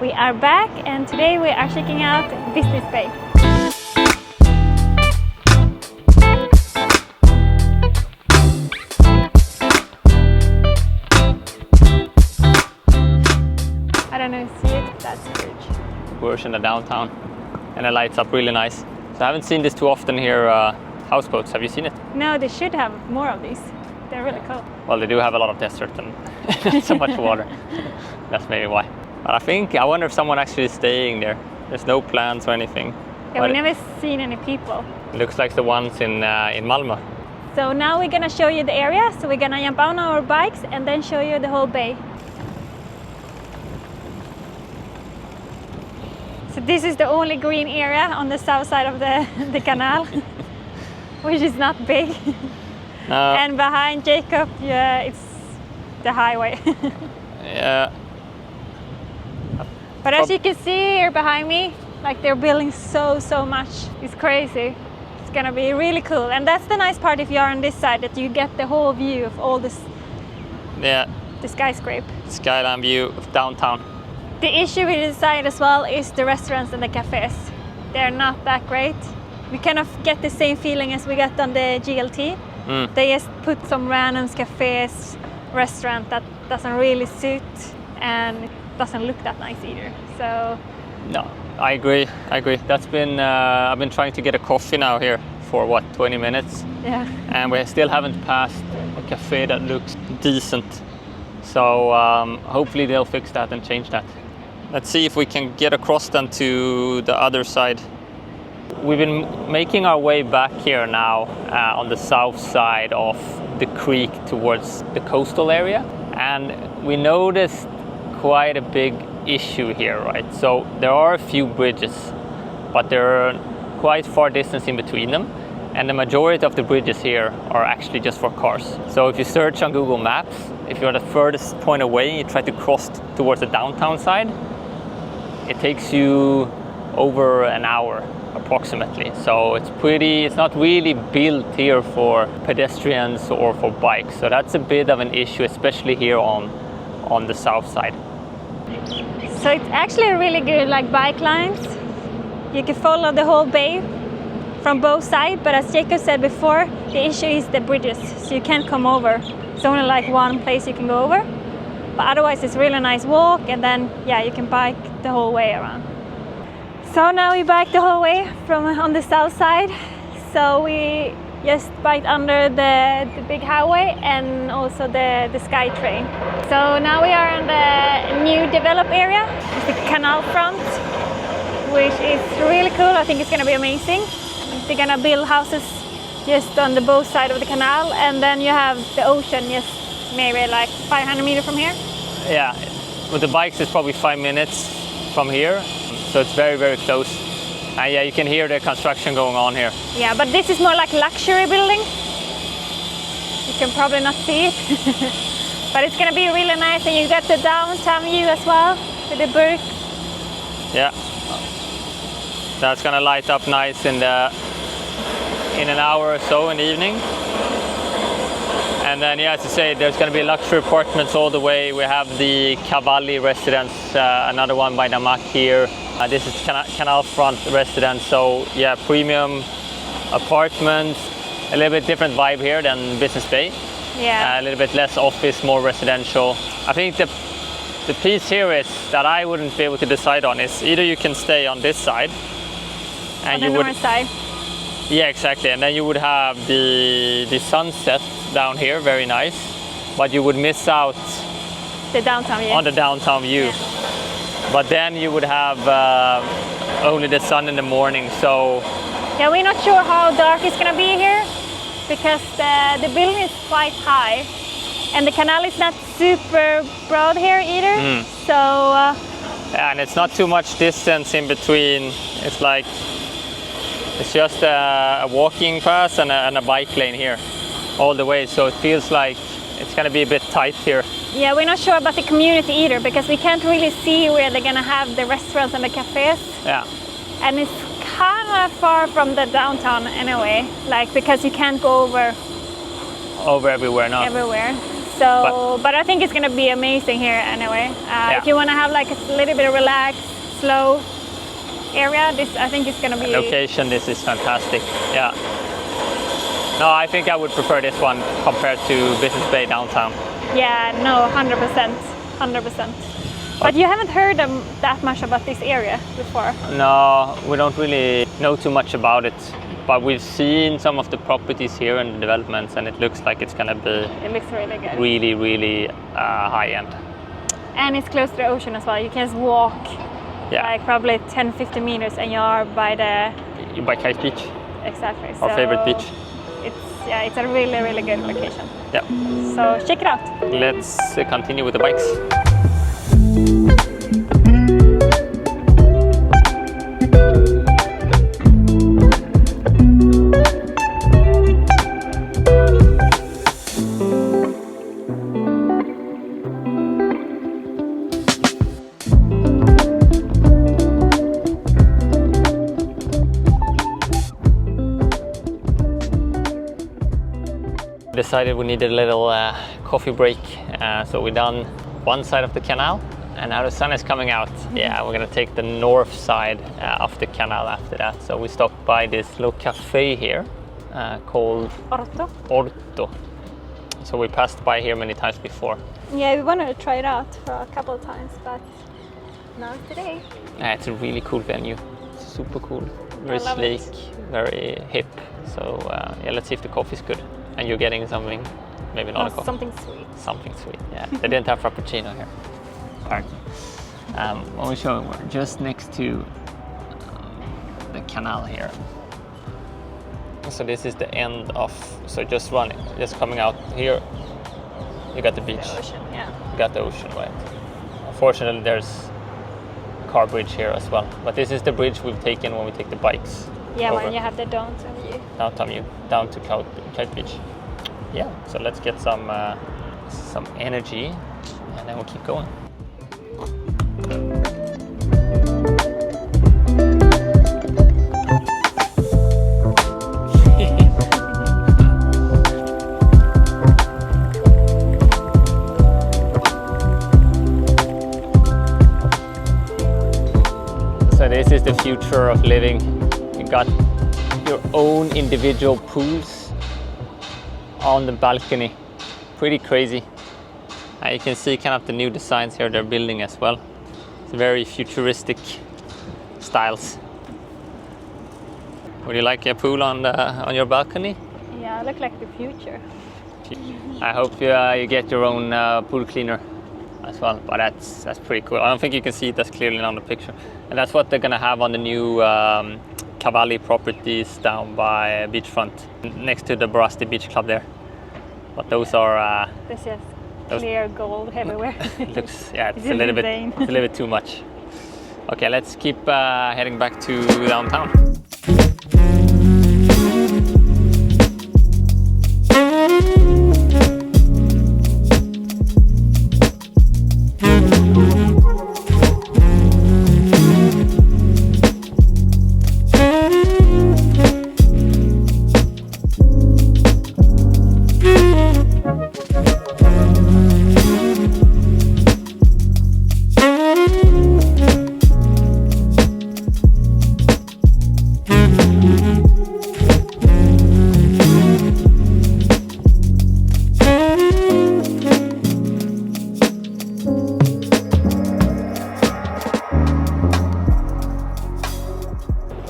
We are back and today we are checking out Business Bay. I don't know if you see it, that's huge. We're in the downtown and it lights up really nice. So I haven't seen this too often here, houseboats. Have you seen it? No, they should have more of these. They're really cool. Well, they do have a lot of desert and not so much water. That's maybe why. But I wonder if someone actually is staying there. There's no plans or anything. Yeah, we've never seen any people. It looks like the ones in Malmö. So now we're gonna show you the area. So we're gonna jump on our bikes and then show you the whole bay. So this is the only green area on the south side of the canal, which is not big. And behind Jacob, it's the highway. Yeah. But as you can see here behind me, like they're building so much. It's crazy. It's gonna be really cool. And that's the nice part if you are on this side, that you get the whole view of all this. Yeah. The skyscraper. Skyline view of downtown. The issue with this side as well is the restaurants and the cafes. They're not that great. We kind of get the same feeling as we got on the GLT. They just put some random cafes, restaurant that doesn't really suit, and it doesn't look that nice either. So no, I agree. That's been I've been trying to get a coffee now here for what, 20 minutes? Yeah. And we still haven't passed a cafe that looks decent. So hopefully they'll fix that and change that. Let's see if we can get across then to the other side. We've been making our way back here now on the south side of the creek towards the coastal area, and we noticed quite a big issue here, right? So there are a few bridges, but there are quite far distance in between them, and the majority of the bridges here are actually just for cars. So if you search on Google Maps, if you're the furthest point away and you try to cross towards the downtown side, it takes you over an hour approximately. So it's not really built here for pedestrians or for bikes. So that's a bit of an issue, especially here on the south side. So it's actually really good, like bike lines. You can follow the whole bay from both sides, but as Jacob said before, the issue is the bridges. So you can't come over. It's only like one place you can go over. But otherwise it's really nice walk, and then yeah, you can bike the whole way around. So now we bike the whole way from on the south side. So we just bike under the big highway and also the sky train. So now we are in the new developed area, it's the Canal front, which is really cool. I think it's gonna be amazing. They're gonna build houses just on the both sides of the canal, and then you have the ocean just maybe like 500 meters from here. Yeah, with the bikes it's probably 5 minutes from here. So it's very close. And yeah, you can hear the construction going on here. Yeah, but this is more like luxury building. You can probably not see it. But it's gonna be really nice, and you get the downtown view as well with the Burg. Yeah. That's gonna light up nice in an hour or so in the evening. And then, yeah, as I say, there's going to be luxury apartments all the way. We have the Cavalli residence, another one by Namak here. This is Canal front residence. So, yeah, premium apartments. A little bit different vibe here than Business Bay. Yeah. A little bit less office, more residential. I think the piece here is that I wouldn't be able to decide on is either you can stay on this side, and on the north side. Yeah, exactly. And then you would have the sunset down here, very nice. But you would miss out the downtown view. On the downtown view. Yeah. But then you would have only the sun in the morning. So yeah, we're not sure how dark it's gonna be here because the building is quite high, and the canal is not super broad here either. So yeah, and it's not too much distance in between. It's just a walking path and a bike lane here all the way, so it feels like it's going to be a bit tight here. Yeah, we're not sure about the community either, because we can't really see where they're going to have the restaurants and the cafes. Yeah. And it's kind of far from the downtown anyway, like because you can't go over everywhere now. Everywhere. So, but I think it's gonna be amazing here anyway. If you want to have like a little bit of relaxed, slow area, this I think it's gonna be. Location, this is fantastic. Yeah. No, I think I would prefer this one compared to Business Bay downtown. Yeah, no, 100%, 100%. But you haven't heard that much about this area before? No, we don't really know too much about it. But we've seen some of the properties here and the developments, and it looks like it's gonna be. It looks really good. Really, really high end. And it's close to the ocean as well. You can just walk like probably 10-15 meters, and you are by the. By Kite Beach. Exactly. Our favorite beach. It's a really, really good location. Yeah. So check it out. Let's continue with the bikes. Decided we needed a little coffee break, so we done one side of the canal, and now the sun is coming out. Yeah, we're gonna take the north side of the canal after that. So we stopped by this little cafe here called Orto. So we passed by here many times before. Yeah, we wanted to try it out for a couple of times, but not today. It's a really cool venue, super cool, very sleek, very hip. So yeah, let's see if the coffee's good. And you're getting something, maybe not a coffee. Something sweet. Something sweet, yeah. They didn't have Frappuccino here, apparently. Let me show you, we're just next to the canal here. So this is the end of, so just coming out here, you got the beach. The ocean, yeah. You got the ocean, right? Unfortunately, there's a car bridge here as well. But this is the bridge we've taken when we take the bikes. Yeah, over. when you have the downtown view. Downtown view, down to Kite Beach. Yeah, so let's get some energy, and then we'll keep going. So this is the future of living. You got your own individual pools on the balcony. Pretty crazy. You can see kind of the new designs here they're building as well. It's very futuristic styles. Would you like a pool on your balcony? Yeah, look like the future. I hope you get your own pool cleaner as well, but that's pretty cool. I don't think you can see it as clearly on the picture. And that's what they're gonna have on the new Cavalli properties down by beachfront, next to the Borasti Beach Club there. But those are this is clear gold everywhere. Looks, yeah, it's a little bit too much. Okay, let's keep heading back to downtown.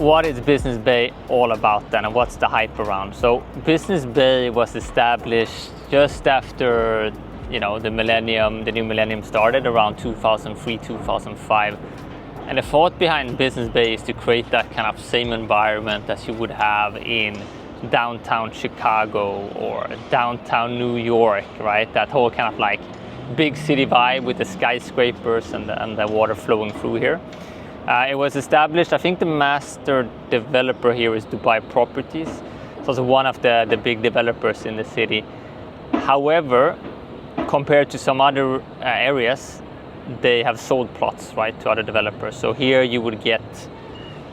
What is Business Bay all about then, and what's the hype around? So Business Bay was established just after, you know, the new millennium started around 2003, 2005. And the thought behind Business Bay is to create that kind of same environment as you would have in downtown Chicago or downtown New York, right? That whole kind of like big city vibe with the skyscrapers and the water flowing through here. It was established, I think the master developer here is Dubai Properties. So it's one of the big developers in the city. However, compared to some other areas, they have sold plots, right, to other developers. So here you would get,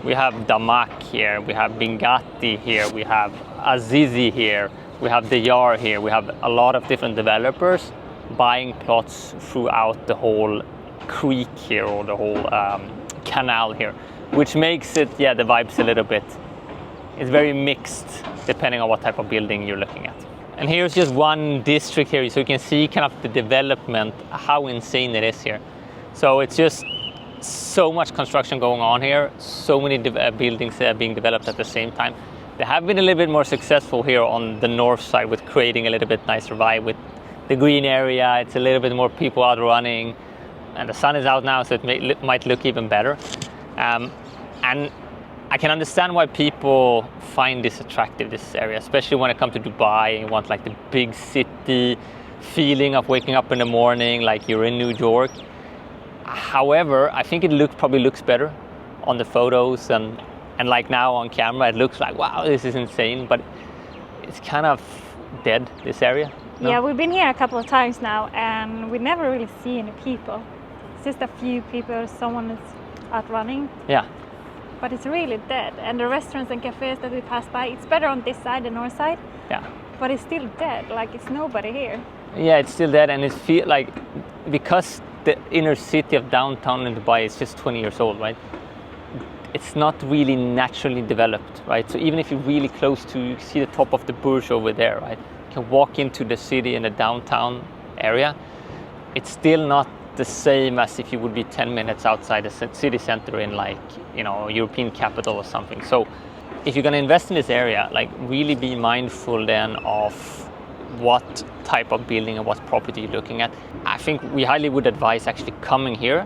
we have Damak here, we have Bingatti here, we have Azizi here, we have Diyar here, we have a lot of different developers buying plots throughout the whole creek here, or the whole canal here, which makes it, the vibes a little bit. It's very mixed depending on what type of building you're looking at. And here's just one district here, so you can see kind of the development, how insane it is here. So it's just so much construction going on here, so many buildings being developed at the same time. They have been a little bit more successful here on the north side with creating a little bit nicer vibe with the green area. It's a little bit more people out running, and the sun is out now, so it might look even better. And I can understand why people find this attractive, this area, especially when it comes to Dubai and you want like the big city feeling of waking up in the morning like you're in New York. However, I think it probably looks better on the photos, and like now on camera it looks like, wow, this is insane, but it's kind of dead, this area. No? Yeah, we've been here a couple of times now and we never really see any people. It's just a few people, someone is out running. Yeah. But it's really dead. And the restaurants and cafes that we pass by, it's better on this side, the north side. Yeah. But it's still dead, like it's nobody here. Yeah, it's still dead, and it feels like, because the inner city of downtown in Dubai is just 20 years old, right? It's not really naturally developed, right? So even if you're really close to, you see the top of the Burj over there, right? You can walk into the city in the downtown area. It's still not the same as if you would be 10 minutes outside the city center in like, European capital or something. So if you're going to invest in this area, like really be mindful then of what type of building and what property you're looking at. I think we highly would advise actually coming here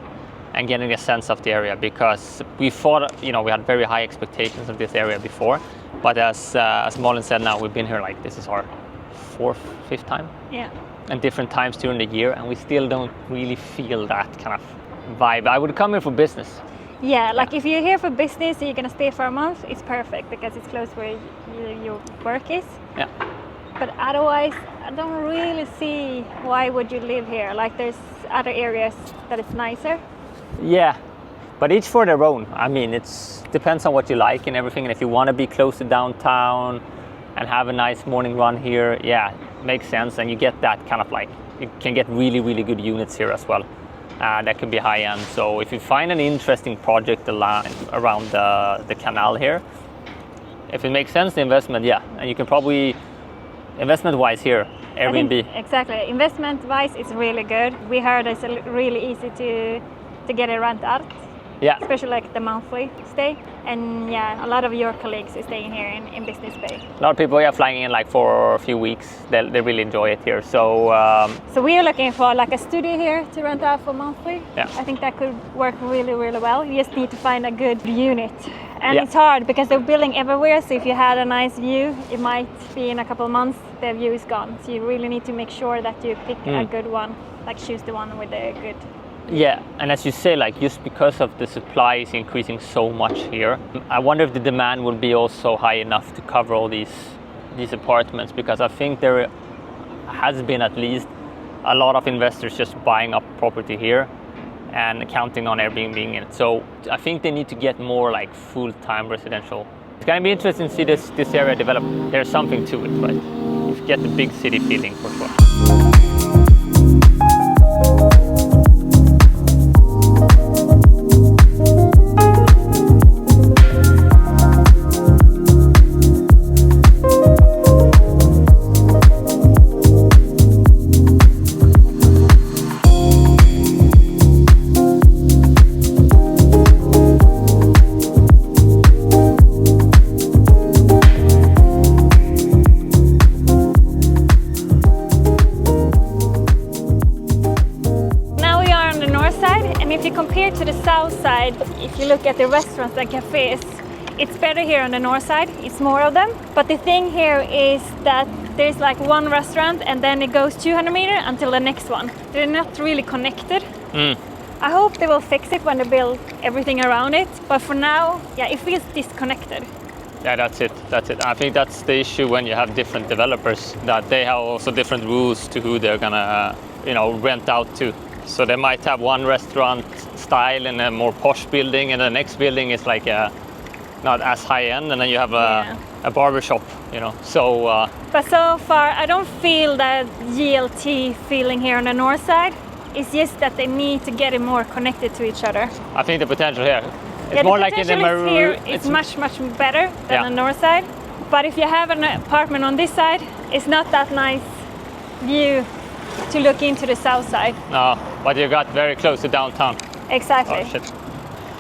and getting a sense of the area, because we thought, we had very high expectations of this area before, but as Malin said, now we've been here like, this is our 4th, 5th time. Yeah. And different times during the year, and we still don't really feel that kind of vibe. I would come here for business. Yeah, like if you're here for business and you're gonna stay for a month, it's perfect because it's close where your work is. Yeah. But otherwise, I don't really see why would you live here. Like there's other areas that it's nicer. Yeah, but each for their own. I mean, it depends on what you like and everything. And if you want to be close to downtown and have a nice morning run here, yeah, makes sense. And you get that kind of like, you can get really, really good units here as well. That can be high end. So if you find an interesting project around the canal here, if it makes sense, the investment, yeah. And you can probably, investment-wise here, Airbnb. Exactly. Investment-wise, it's really good. We heard it's really easy to get a rent out. Yeah. Especially like the monthly stay. And yeah, a lot of your colleagues are staying here in Business Bay. A lot of people are flying in like for a few weeks. They really enjoy it here. So so we are looking for like a studio here to rent out for monthly. Yeah. I think that could work really, really well. You just need to find a good unit. And it's hard because they're building everywhere. So if you had a nice view, it might be in a couple of months, the view is gone. So you really need to make sure that you pick a good one, like choose the one with the good. Yeah, and as you say, like just because of the supply is increasing so much here, I wonder if the demand will be also high enough to cover all these apartments, because I think there has been at least a lot of investors just buying up property here and counting on Airbnb in it. So I think they need to get more like full-time residential. It's going to be interesting to see this area develop. There's something to it, right? You get the big city feeling for sure. To the south side, if you look at the restaurants and cafes, it's better here on the north side. It's more of them. But the thing here is that there's like one restaurant and then it goes 200 meters until the next one. They're not really connected. I hope they will fix it when they build everything around it. But for now, yeah, it feels disconnected. Yeah, that's it. I think that's the issue when you have different developers, that they have also different rules to who they're gonna, rent out to. So they might have one restaurant style in a more posh building, and the next building is like not as high end, and then you have a barber shop you know. So But so far, I don't feel that GLT feeling here on the north side. It's just that they need to get it more connected to each other. I think the potential here, it's Yeah, more the like in the potential is here. It's much better than the north side. But if you have an apartment on this side, it's not that nice view to look into the south side. No, but you got very close to downtown. Exactly. Oh shit,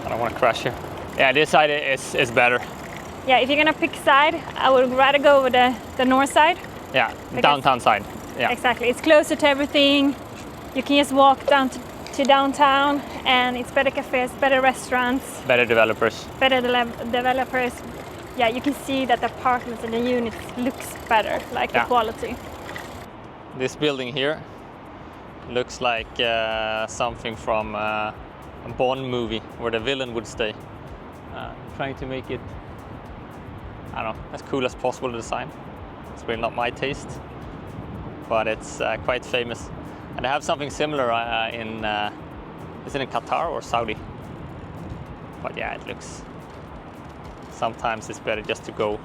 I don't want to crash here. Yeah, this side is better. Yeah, if you're gonna pick side, I would rather go with the north side. Yeah, the downtown side. Yeah. Exactly, it's closer to everything. You can just walk down to downtown, and it's better cafes, better restaurants. Better developers. Better developers. Yeah, you can see that the apartments and the units looks better, like the quality. This building here looks like something from a Bond movie where the villain would stay. Trying to make it, I don't know, as cool as possible to design. It's really not my taste, but it's quite famous. And they have something similar is it in Qatar or Saudi? But yeah, it looks, sometimes it's better just to go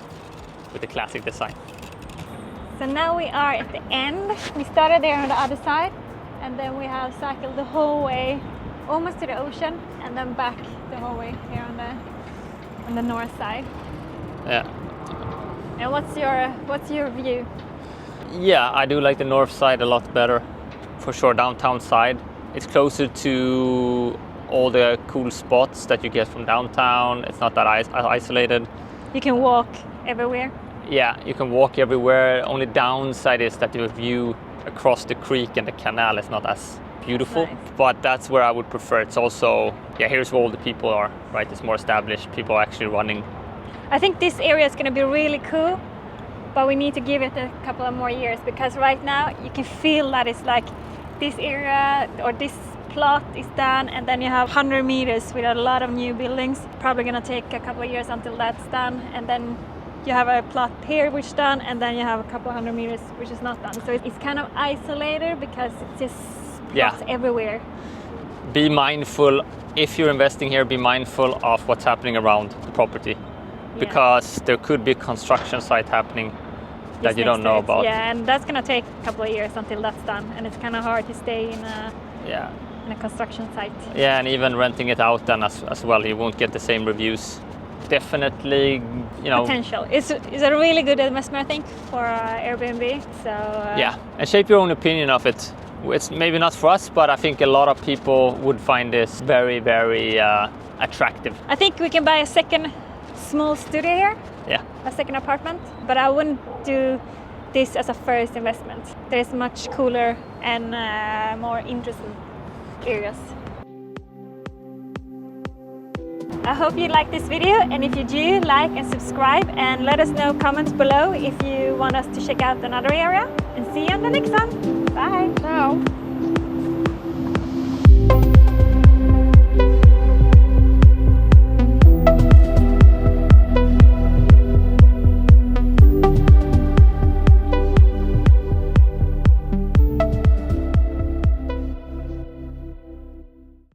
with the classic design. So now we are at the end. We started there on the other side, and then we have cycled the whole way almost to the ocean, and then back the whole way here on the north side. Yeah. And what's your view? Yeah, I do like the north side a lot better, for sure. Downtown side, it's closer to all the cool spots that you get from downtown. It's not that isolated. You can walk everywhere. Yeah, you can walk everywhere. Only downside is that your view across the creek and the canal is not as beautiful. Nice. But that's where I would prefer. It's also, yeah, here's where all the people are, right? It's more established. People are actually running. I think this area is going to be really cool, but we need to give it a couple of more years, because right now you can feel that it's like this area or this plot is done, and then you have 100 meters with a lot of new buildings. Probably going to take a couple of years until that's done, and then you have a plot here which is done, and then you have a couple of 100 meters which is not done. So it's kind of isolated because it's just plots everywhere. Be mindful, if you're investing here, be mindful of what's happening around the property. Because there could be a construction site happening that you don't know about. Yeah, and that's going to take a couple of years until that's done, and it's kind of hard to stay in a construction site. Yeah, and even renting it out then as well, you won't get the same reviews. Definitely, you know. Potential. It's a really good investment, I think, for Airbnb. So yeah, and shape your own opinion of it. It's maybe not for us, but I think a lot of people would find this very, very attractive. I think we can buy a second small studio here. Yeah. A second apartment, but I wouldn't do this as a first investment. There's much cooler and more interesting areas. I hope you like this video, and if you do, like and subscribe, and let us know comments below if you want us to check out another area, and see you on the next one. Bye. Ciao.